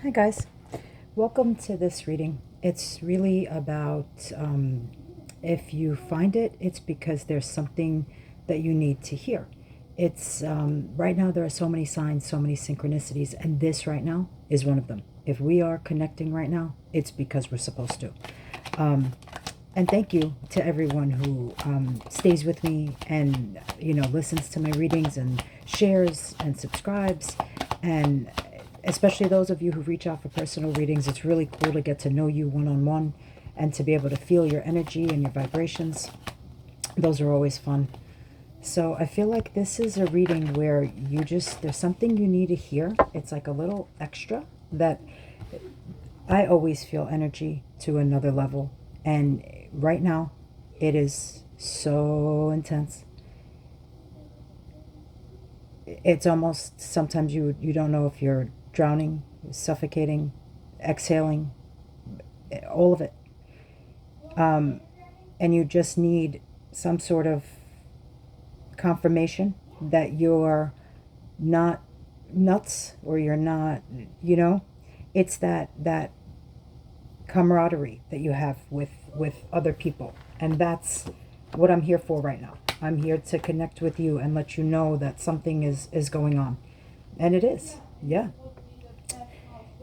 Hi, guys. Welcome to this reading. It's really about if you find it, it's because there's something that you need to hear. It's right now, there are so many signs, so many synchronicities, and this right now is one of them. If we are connecting right now, it's because we're supposed to. Um, and thank you to everyone who stays with me and listens to my readings and shares and subscribes, and especially those of you who reach out for personal readings. It's really cool to get to know you one on one and to be able to feel your energy and your vibrations. Those are always fun. So I feel like this is a reading where there's something you need to hear. It's like a little extra that I always feel energy to another level. And right now, it is so intense. It's almost sometimes you don't know if you're drowning, suffocating, exhaling, all of it. And you just need some sort of confirmation that you're not nuts, or you're not, it's that camaraderie that you have with other people. And that's what I'm here for right now. I'm here to connect with you and let you know that something is going on. And it is. Yeah.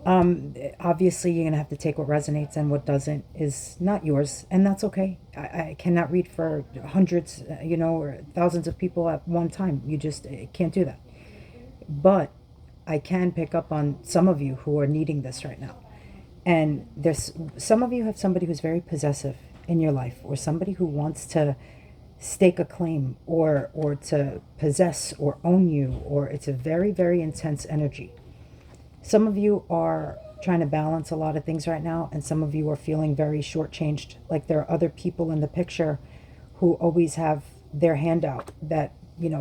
Obviously, you're going to have to take what resonates, and what doesn't is not yours. And that's okay. I cannot read for hundreds, or thousands of people at one time. You just can't do that. But I can pick up on some of you who are needing this right now. And there's some of you have somebody who's very possessive in your life, or somebody who wants to stake a claim, or to possess or own you, or it's a very, very intense energy. Some of you are trying to balance a lot of things right now, and some of you are feeling very shortchanged. Like there are other people in the picture who always have their hand out, that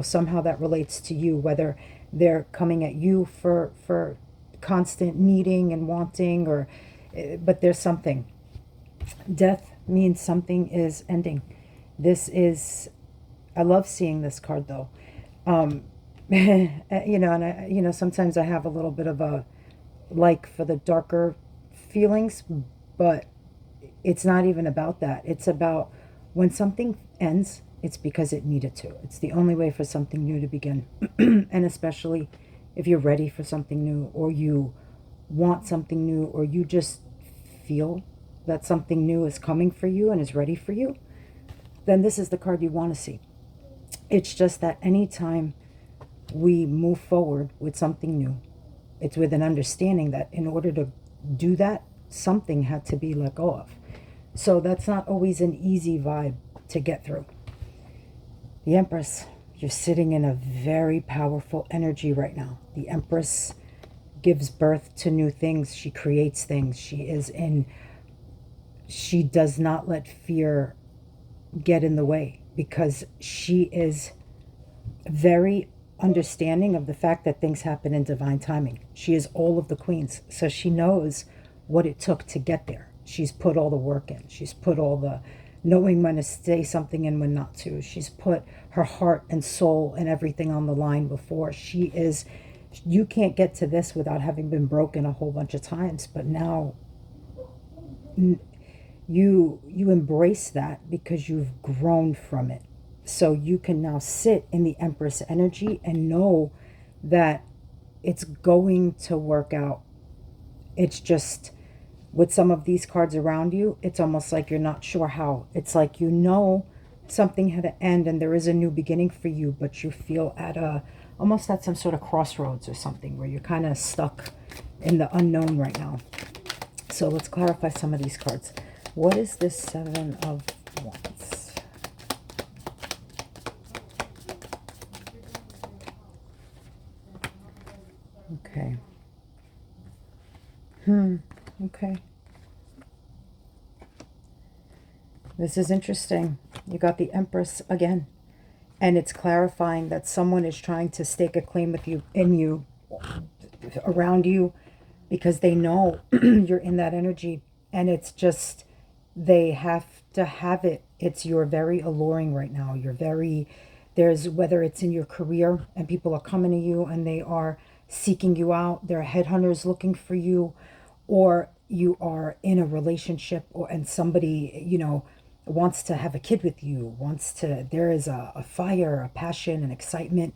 somehow that relates to you, whether they're coming at you for constant needing and wanting, or but there's something. Death means something is ending. This is, I love seeing this card though. um and sometimes I have a little bit of a like for the darker feelings, but it's not even about that. It's about when something ends, it's because it needed to. It's the only way for something new to begin. And especially if you're ready for something new, or you want something new, or you just feel that something new is coming for you and is ready for you, then this is the card you want to see. It's just that anytime we move forward with something new, it's with an understanding that in order to do that, something had to be let go of. So that's not always an easy vibe to get through. The Empress, you're sitting in a very powerful energy right now. The Empress gives birth to new things. She creates things. She does not let fear get in the way, because she is very understanding of the fact that things happen in divine timing. She is all of the queens, so she knows what it took to get there. She's put all the work in. She's put all the knowing when to say something and when not to. She's put her heart and soul and everything on the line before. You can't get to this without having been broken a whole bunch of times, but now you embrace that because you've grown from it. So you can now sit in the Empress energy and know that it's going to work out. It's just with some of these cards around you, it's almost like you're not sure how. It's like something had to end and there is a new beginning for you, but you feel almost at some sort of crossroads or something, where you're kind of stuck in the unknown right now. So let's clarify some of these cards. What is this Seven of Wands? Okay. Okay. This is interesting. You got the Empress again. And it's clarifying that someone is trying to stake a claim with you, around you, because they know you're in that energy. And it's just, they have to have it. You're very alluring right now. Whether it's in your career and people are coming to you and they are seeking you out. There are headhunters looking for you, or you are in a relationship, and somebody, wants to have a kid with you, there is a fire, a passion, an excitement.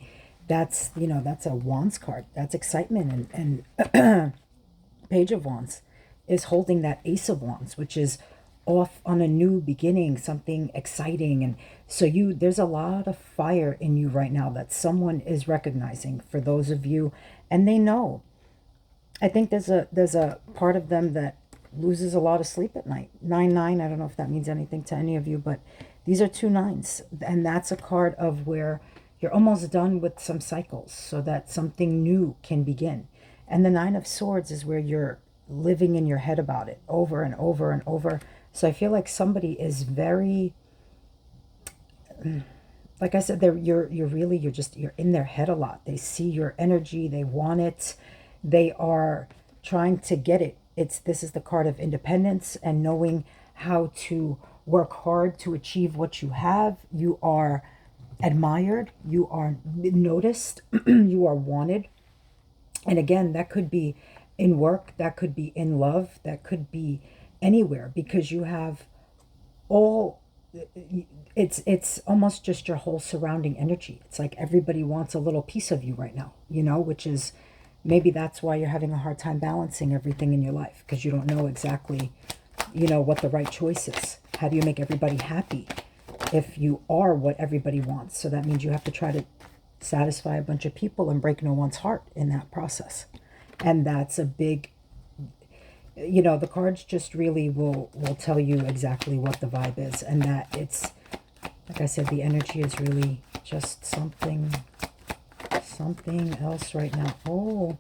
That's a Wands card. That's excitement. And Page of Wands is holding that Ace of Wands, which is off on a new beginning, something exciting. And so there's a lot of fire in you right now that someone is recognizing, for those of you, and they know. I think there's a part of them that loses a lot of sleep at night. 9-9, I don't know if that means anything to any of you, but these are 2 9s. And that's a card of where you're almost done with some cycles so that something new can begin. And the 9 of Swords is where you're living in your head about it over and over and over. So I feel like somebody is very, like I said, you're in their head a lot. They see your energy, they want it, they are trying to get it. This is the card of independence and knowing how to work hard to achieve what you have. You are admired, you are noticed, you are wanted. And again, that could be in work, that could be in love, that could be anywhere, because you have all, it's almost just your whole surrounding energy. It's like everybody wants a little piece of you right now, which is, maybe that's why you're having a hard time balancing everything in your life, because you don't know exactly, what the right choice is. How do you make everybody happy if you are what everybody wants? So that means you have to try to satisfy a bunch of people and break no one's heart in that process. And that's a big, the cards just really will tell you exactly what the vibe is. And that it's, like I said, the energy is really just something else right now. Oh,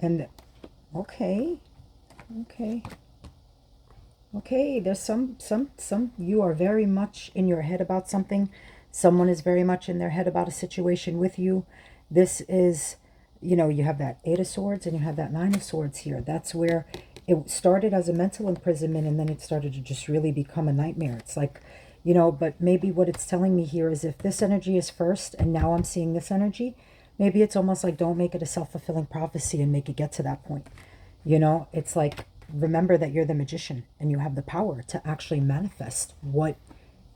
and okay. There's some, you are very much in your head about something. Someone is very much in their head about a situation with you. This is, you have that 8 of Swords and you have that 9 of Swords here. That's where it started as a mental imprisonment, and then it started to just really become a nightmare. It's like, but maybe what it's telling me here is, if this energy is first and now I'm seeing this energy, maybe it's almost like, don't make it a self-fulfilling prophecy and make it get to that point. It's like, remember that you're the magician and you have the power to actually manifest what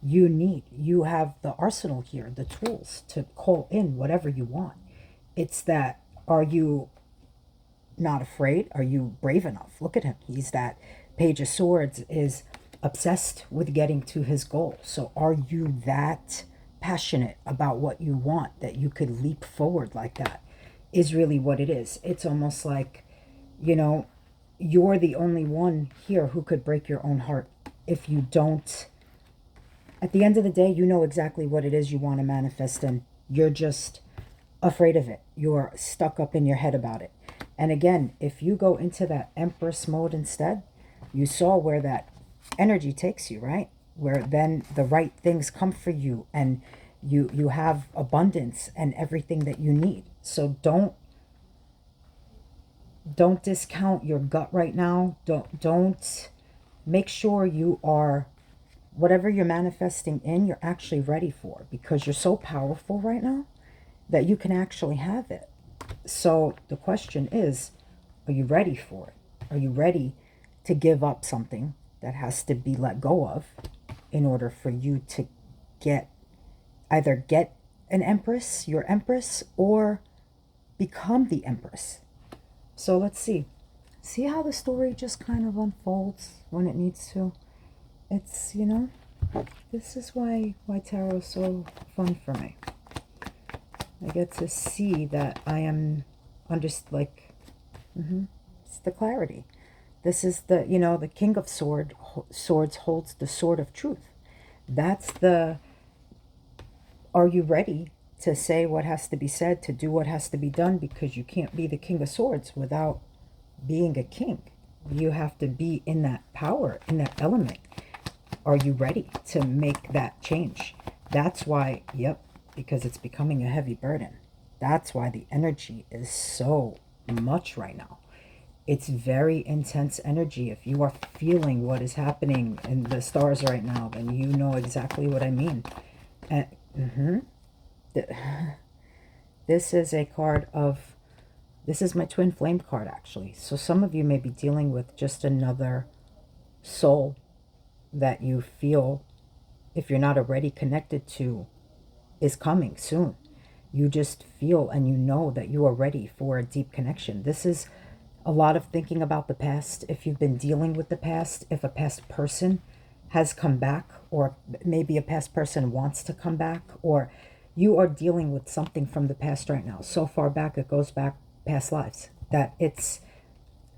you need. You have the arsenal here, the tools to call in whatever you want. It's that, are you not afraid? Are you brave enough? Look at him. He's that Page of Swords, is obsessed with getting to his goal. So are you that passionate about what you want that you could leap forward like that? Is really what it is. It's almost like, you're the only one here who could break your own heart. If you don't, at the end of the day, you know exactly what it is you want to manifest, and you're just afraid of it. You're stuck up in your head about it. And again, if you go into that Empress mode instead, you saw where that energy takes you, right? Where then the right things come for you, and you have abundance and everything that you need. So don't discount your gut right now. Don't make sure you are, whatever you're manifesting in, you're actually ready for, because you're so powerful right now that you can actually have it. So the question is, are you ready for it? Are you ready to give up something that has to be let go of in order for you to either get an empress, your empress, or become the empress? So let's see. See how the story just kind of unfolds when it needs to. It's, this is why tarot is so fun for me. I get to see that I am it's the clarity. This is the King of Swords holds the sword of truth. That's are you ready to say what has to be said, to do what has to be done? Because you can't be the King of Swords without being a king. You have to be in that power, in that element. Are you ready to make that change? That's why, because it's becoming a heavy burden. That's why the energy is so much right now. It's very intense energy. If you are feeling what is happening in the stars right now, then you know exactly what I mean. And this is a card of This is my twin flame card, actually. So some of you may be dealing with just another soul that you feel, if you're not already connected to, is coming soon. You just feel and you know that you are ready for a deep connection. This is a lot of thinking about the past. If you've been dealing with the past, if a past person has come back, or maybe a past person wants to come back, or you are dealing with something from the past right now. So far back, it goes back past lives.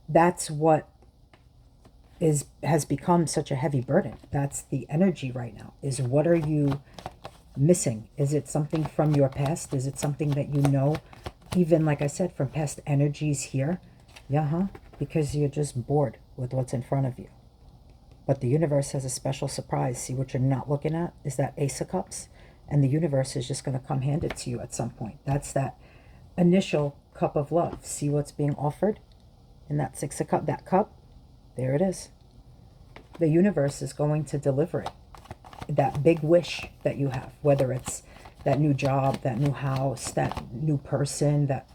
That's what has become such a heavy burden. That's the energy right now. Is what are you missing? Is it something from your past? Is it something that you know, even like I said, from past energies here? Yeah, huh? Because you're just bored with what's in front of you. But the universe has a special surprise. See, what you're not looking at is that Ace of Cups. And the universe is just going to come hand it to you at some point. That's that initial cup of love. See what's being offered in that Six of Cups, that cup? There it is. The universe is going to deliver it. That big wish that you have, whether it's that new job, that new house, that new person, that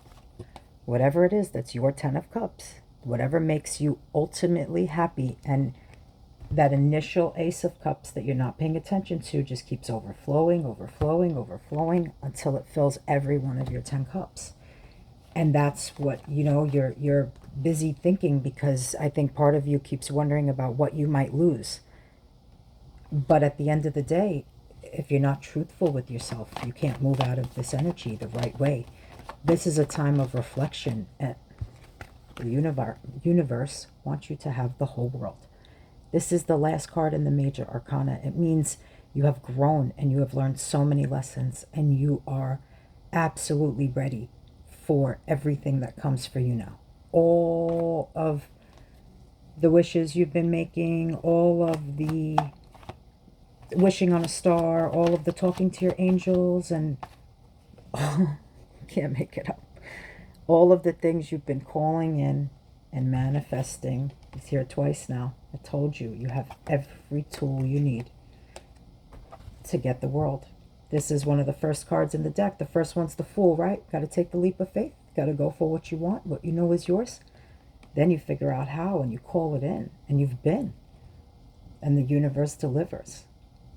whatever it is, that's your 10 of Cups. Whatever makes you ultimately happy, and that initial Ace of Cups that you're not paying attention to just keeps overflowing, overflowing, overflowing until it fills every one of your 10 cups. And that's what, you're busy thinking, because I think part of you keeps wondering about what you might lose. But at the end of the day, if you're not truthful with yourself, you can't move out of this energy the right way. This is a time of reflection. And the universe wants you to have the whole world. This is the last card in the major arcana. It means you have grown and you have learned so many lessons, and you are absolutely ready for everything that comes for you now. All of the wishes you've been making, all of the wishing on a star, all of the talking to your angels, and can't make it up. All of the things you've been calling in and manifesting is here twice now. I told you, you have every tool you need to get the world. This is one of the first cards in the deck. The first one's the Fool, right? Got to take the leap of faith. Got to go for what you want, what you know is yours. Then you figure out how, and you call it in, and you've been. And the universe delivers.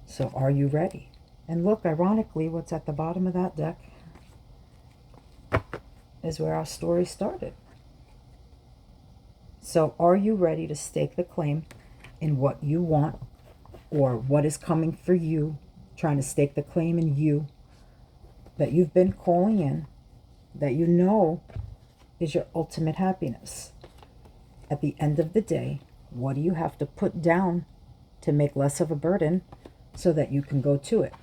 So are you ready? And look, ironically, what's at the bottom of that deck is where our story started. So are you ready to stake the claim in what you want, or what is coming for you, trying to stake the claim in you that you've been calling in, that you know is your ultimate happiness? At the end of the day, what do you have to put down to make less of a burden so that you can go to it?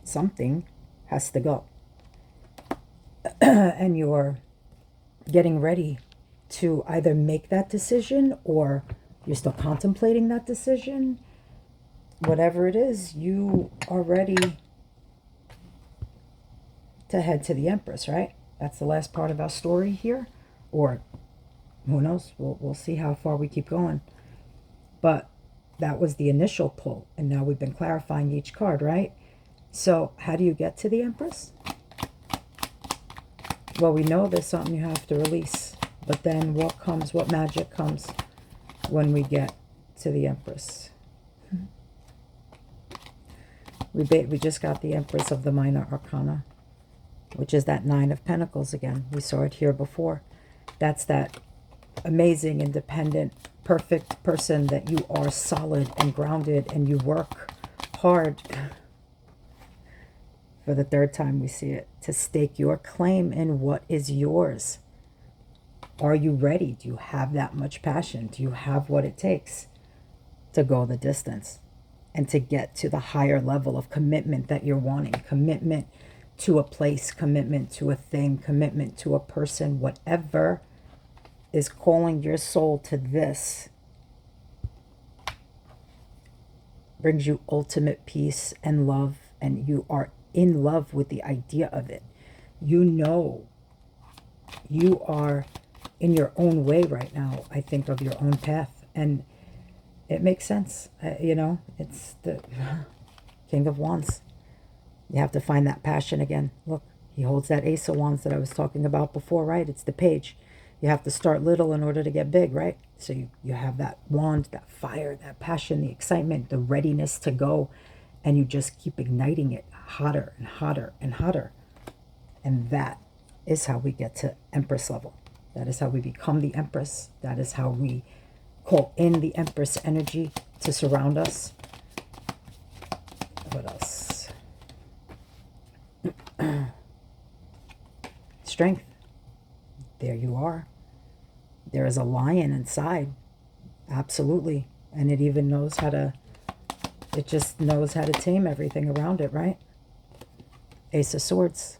Something has to go. And you're getting ready to either make that decision, or you're still contemplating that decision. Whatever it is, you are ready to head to the Empress, right? That's the last part of our story here. Or who knows? We'll see how far we keep going. But that was the initial pull, and now we've been clarifying each card, right? So how do you get to the Empress? Well, we know there's something you have to release. But then what magic comes when we get to the Empress? We just got the Empress of the Minor Arcana, which is that Nine of Pentacles again. We saw it here before. That's that amazing, independent, perfect person that you are, solid and grounded, and you work hard. For the third time we see it, to stake your claim in what is yours. Are you ready? Do you have that much passion? Do you have what it takes to go the distance and to get to the higher level of commitment that you're wanting? Commitment to a place, commitment to a thing, commitment to a person, whatever is calling your soul to this brings you ultimate peace and love, and you are in love with the idea of it. You know you are in your own way right now, I think, of your own path. And it makes sense. It's the King of Wands. You have to find that passion again. Look, He holds that Ace of Wands that I was talking about before, right? It's the page. You have to start little in order to get big, right? So you have that wand, that fire, that passion, the excitement, the readiness to go, and you just keep igniting it hotter and hotter and hotter. And that is how we get to Empress level. That is how we become the Empress. That is how we call in the Empress energy to surround us. What else? Strength. There you are. There is a lion inside. Absolutely. And it even knows how to, it just knows how to tame everything around it, right? Ace of Swords.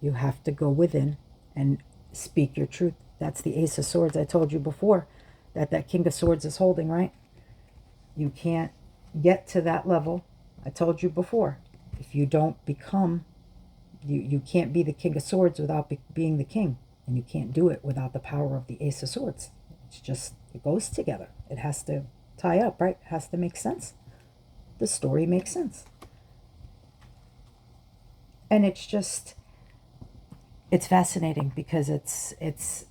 You have to go within and speak your truth. That's the Ace of Swords I told you before that King of Swords is holding, right? You can't get to that level. I told you before. If you don't become, you can't be the King of Swords without being the king. And you can't do it without the power of the Ace of Swords. It's just, it goes together. It has to tie up, right? It has to make sense. The story makes sense. And it's just, it's fascinating because it's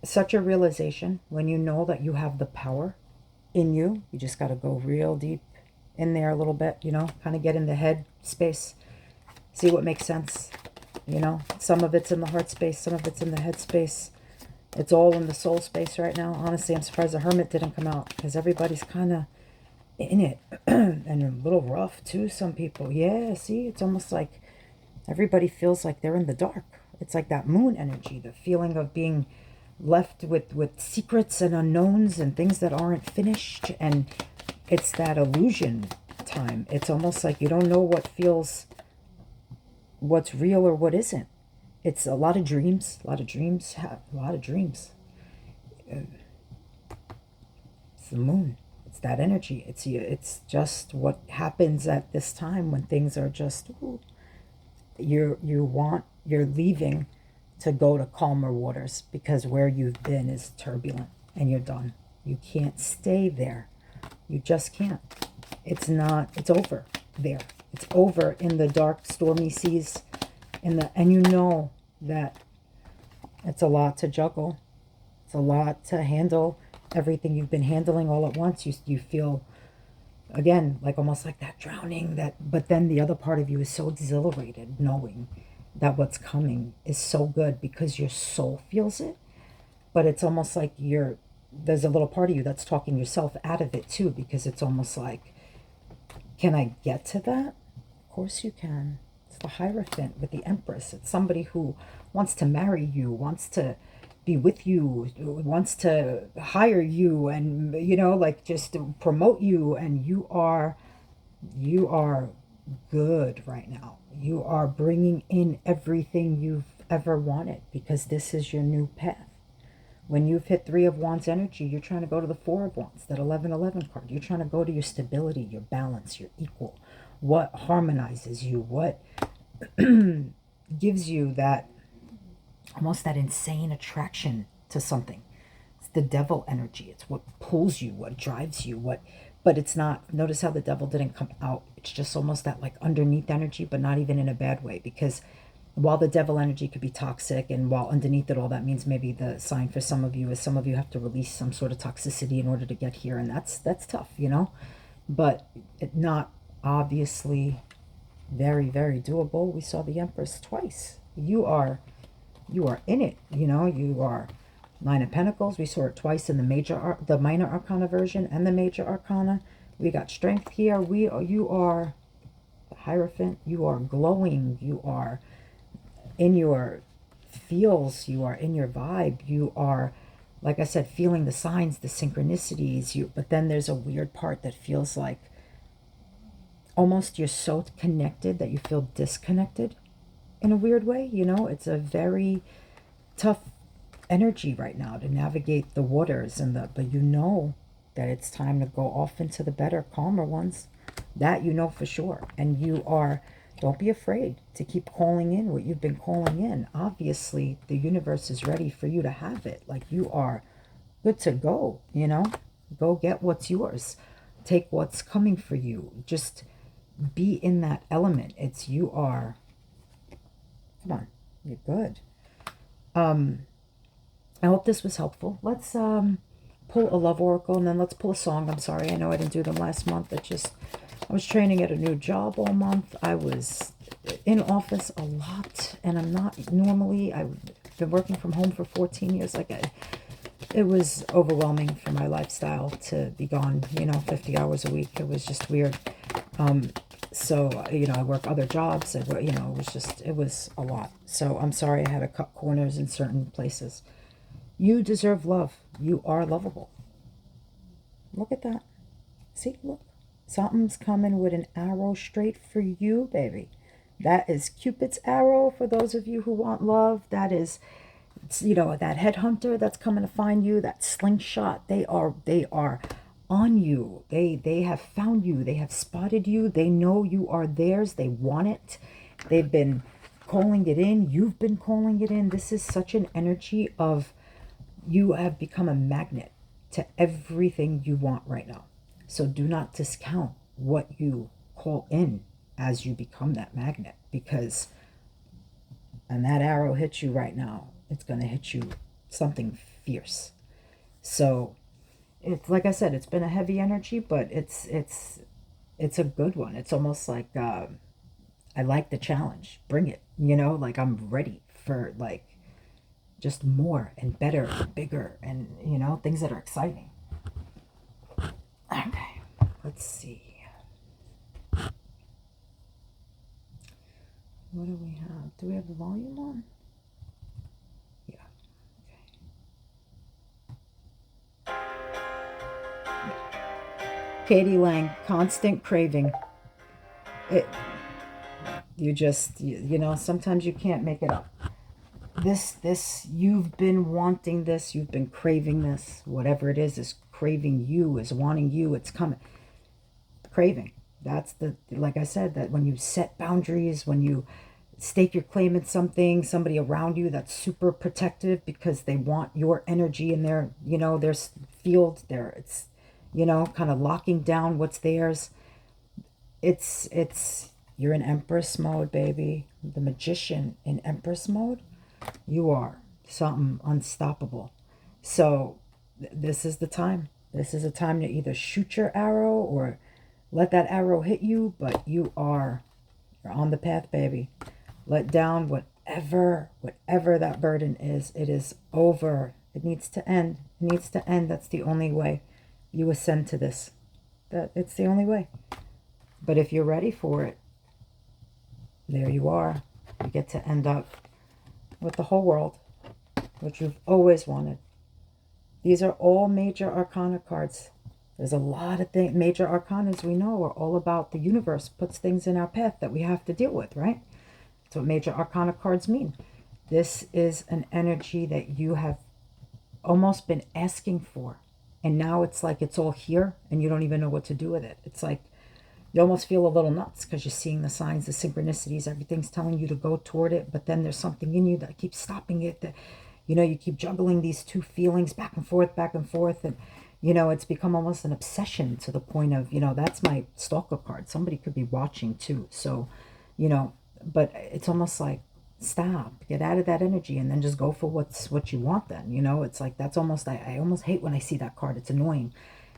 such a realization when you know that you have the power in you. You just got to go real deep in there a little bit, you know, kind of get in the head space, see what makes sense. You know, some of it's in the heart space, some of it's in the head space. It's all in the soul space right now. Honestly, I'm surprised the Hermit didn't come out because everybody's kind of in it and a little rough too, some people. Yeah, see, it's almost like everybody feels like they're in the dark. It's like that moon energy, the feeling of being left with secrets and unknowns and things that aren't finished. And it's that illusion time. It's almost like you don't know what feels, what's real or what isn't. It's a lot of dreams, a lot of dreams. It's the moon. It's that energy. It's just what happens at this time when things are just, ooh, you're leaving to go to calmer waters because where you've been is turbulent and you're done. You can't stay there. You just can't. It's over there. It's over in the dark, stormy seas, and you know that it's a lot to juggle. It's a lot to handle. Everything you've been handling all at once, you feel, again, like almost like that drowning, but then the other part of you is so exhilarated knowing that what's coming is so good because your soul feels it. But it's almost like there's a little part of you that's talking yourself out of it too, because it's almost like, can I get to that? Of course you can. It's the Hierophant with the Empress. It's somebody who wants to marry you, wants to be with you, wants to hire you, and like just to promote you. And you are good right now. You are bringing in everything you've ever wanted because this is your new path. When you've hit 3 of Wands energy, you're trying to go to the 4 of Wands, that 1111 card. You're trying to go to your stability, your balance, your equal. What harmonizes you? What gives you that, almost that insane attraction to something? It's the devil energy. It's what pulls you, what drives you, but it's not, notice how the devil didn't come out. It's just almost that like underneath energy, but not even in a bad way, because while the devil energy could be toxic, and while underneath it all, that means maybe the sign for some of you is some of you have to release some sort of toxicity in order to get here, and that's tough, but it not obviously very, very doable. We saw the Empress twice. You are in it, you are 9 of Pentacles. We saw it twice in the minor arcana version and the major arcana. We got strength here. You are the Hierophant. You are glowing. You are in your feels. You are in your vibe. You are, like I said, feeling the signs, the synchronicities. But then there's a weird part that feels like almost you're so connected that you feel disconnected in a weird way. It's a very tough energy right now to navigate the waters, but that it's time to go off into the better, calmer ones. That for sure. And don't be afraid to keep calling in what you've been calling in. Obviously, the universe is ready for you to have it. Like, you are good to go, Go get what's yours. Take what's coming for you. Just be in that element. You are Come on, you're good. Um, I hope this was helpful. Let's pull a love oracle and then let's pull a song. I'm sorry, I know I didn't do them last month. I was training at a new job all month. I was in office a lot, and I'm not normally. I've been working from home for 14 years. It was overwhelming for my lifestyle to be gone, 50 hours a week. It was just weird. So, I work other jobs. It was a lot. So I'm sorry I had to cut corners in certain places. You deserve love. You are lovable. Look at that. See, look. Something's coming with an arrow straight for you, baby. That is Cupid's arrow for those of you who want love. That is, that headhunter that's coming to find you, that slingshot. They are on you. They have found you. They have spotted you. They know you are theirs. They want it. They've been calling it in. You've been calling it in. This is such an energy of you have become a magnet to everything you want right now. So do not discount what you call in as you become that magnet, because when that arrow hits you right now, it's going to hit you something fierce. So it's like I said, it's been a heavy energy, but it's a good one. It's almost like I like the challenge. Bring it, like I'm ready for like just more and better and bigger and things that are exciting. Okay, let's see. What do we have? Do we have the volume on? Yeah. Okay. Katie Lang, constant craving. It. Sometimes you can't make it up. You've been wanting this, you've been craving this, whatever it is craving you, is wanting you, it's coming. Craving. That's like I said, that when you set boundaries, when you stake your claim in something, somebody around you that's super protective because they want your energy in their field, it's, kind of locking down what's theirs. You're in Empress mode, baby. The Magician in Empress mode. You are something unstoppable. So this is the time. This is a time to either shoot your arrow or let that arrow hit you, but you're on the path, baby. Let down whatever that burden is. It is over. It needs to end. It needs to end. That's the only way you ascend to this. It's the only way. But if you're ready for it, there you are. You get to end up with the whole world, which you've always wanted. These are all major arcana cards. There's a lot of things. Major arcanas, we know, are all about the universe puts things in our path that we have to deal with, right? That's what major arcana cards mean. This is an energy that you have almost been asking for. And now it's like it's all here and you don't even know what to do with it. It's like you almost feel a little nuts because you're seeing the signs, the synchronicities, everything's telling you to go toward it, but then there's something in you that keeps stopping it, that, you keep juggling these two feelings back and forth, and, it's become almost an obsession to the point of, that's my stalker card. Somebody could be watching too. So, but it's almost like, stop, get out of that energy and then just go for what you want then, it's like, that's almost, I almost hate when I see that card. It's annoying.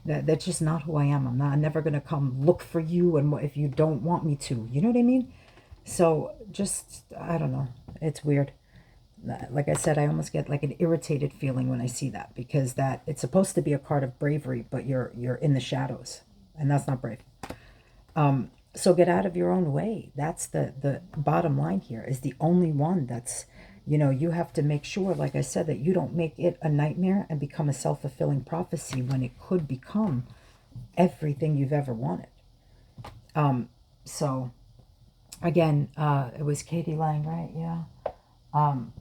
That's just not who I am. I'm never going to come look for you and if you don't want me to. You know what I mean? So just, I don't know. It's weird. Like I said, I almost get like an irritated feeling when I see that, because it's supposed to be a card of bravery, but you're in the shadows, and that's not brave. So get out of your own way. That's the bottom line here, is the only one that's, you have to make sure, like I said, that you don't make it a nightmare and become a self-fulfilling prophecy when it could become everything you've ever wanted. So again, it was Katie Lang, right? Yeah.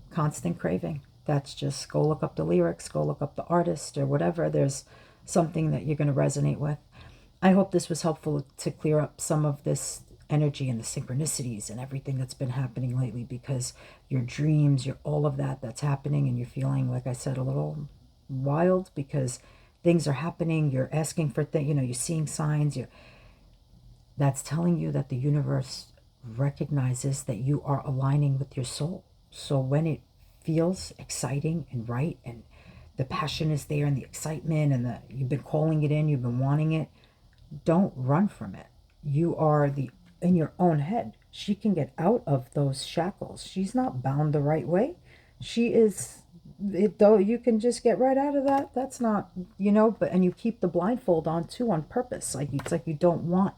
Constant craving. That's just, go look up the lyrics, go look up the artist or whatever. There's something that you're going to resonate with. I hope this was helpful to clear up some of this energy and the synchronicities and everything that's been happening lately, because your dreams, your all of that's happening, and you're feeling, like I said, a little wild because things are happening. You're asking for things, you're seeing signs. That's telling you that the universe recognizes that you are aligning with your soul. So when it feels exciting and right, and the passion is there, and the excitement, and you've been calling it in, you've been wanting it, don't run from it. You are in your own head. She can get out of those shackles. She's not bound the right way. She is it, though you can just get right out of that. That's not, but and you keep the blindfold on too on purpose. Like it's like you don't want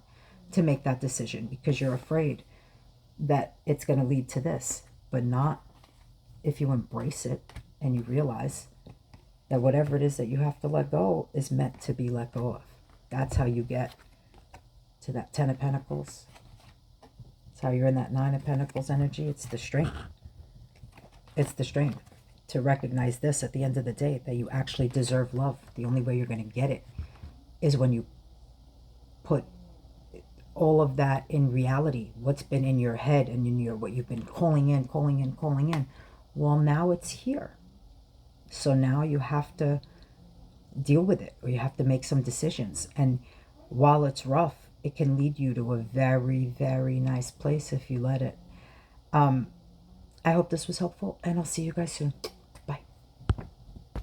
to make that decision because you're afraid that it's going to lead to this, but not if you embrace it and you realize that whatever it is that you have to let go is meant to be let go of. That's how you get to that 10 of Pentacles. It's how you're in that 9 of Pentacles energy. It's the strength. It's the strength to recognize this at the end of the day, that you actually deserve love. The only way you're going to get it is when you put all of that in reality, what's been in your head and in what you've been calling in. Well, now it's here. So now you have to deal with it, or you have to make some decisions. And while it's rough, it can lead you to a very, very nice place if you let it. I hope this was helpful, and I'll see you guys soon.